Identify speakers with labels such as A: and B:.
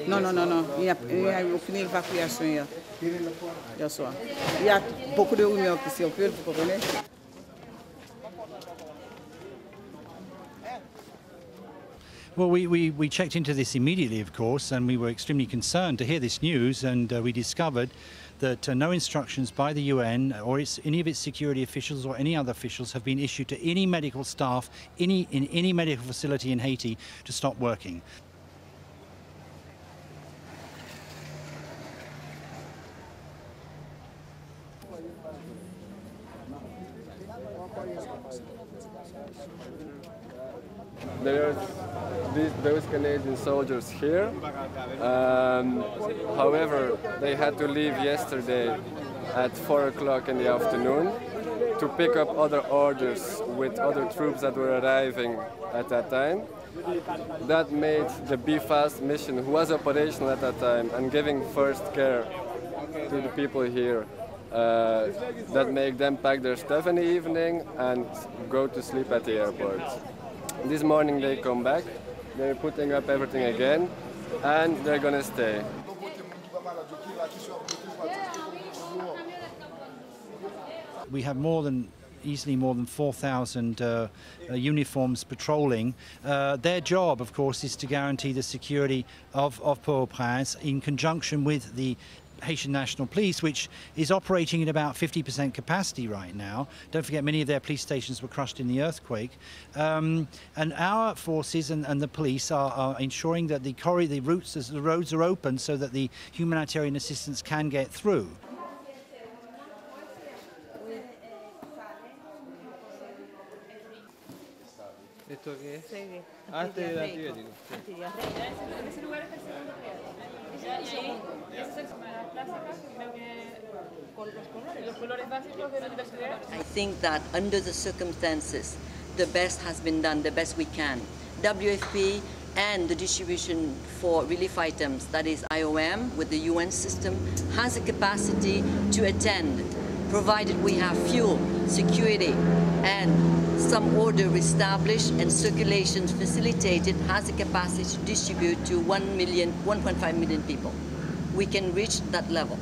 A: Non, non, non, non. Il n'y a aucune évacuation hier soir. Il y a beaucoup de rumeurs qui circulent, vous comprenez?
B: Well, we checked into this immediately, of course, and we were extremely concerned to hear this news, and we discovered that no instructions by the UN or any of its security officials or any other officials have been issued to any medical staff in any medical facility in Haiti to stop working.
C: There's those Canadian soldiers here. However, they had to leave yesterday at 4 o'clock in the afternoon to pick up other orders with other troops that were arriving at that time. That made the Be Fast mission, who was operational at that time and giving first care to the people here, that made them pack their stuff in the evening and go to sleep at the airport. This morning they come back, they're putting up everything again, and they're gonna stay.
B: We have easily more than 4,000 uniforms patrolling. Their job, of course, is to guarantee the security of Port-au-Prince in conjunction with the Haitian National Police, which is operating at about 50% capacity right now. Don't forget, many of their police stations were crushed in the earthquake. And our forces and the police are ensuring that the roads are open so that the humanitarian assistance can get through.
D: ¿Esto qué es?
E: Sí.
D: Antidiarreico.
E: I think that under the circumstances, the best has been done, the best we can. WFP and the distribution for relief items, that is IOM with the UN system, has a capacity to attend, provided we have fuel, security, and some order established and circulation facilitated, has a capacity to distribute to 1.5 million people. We can reach that level.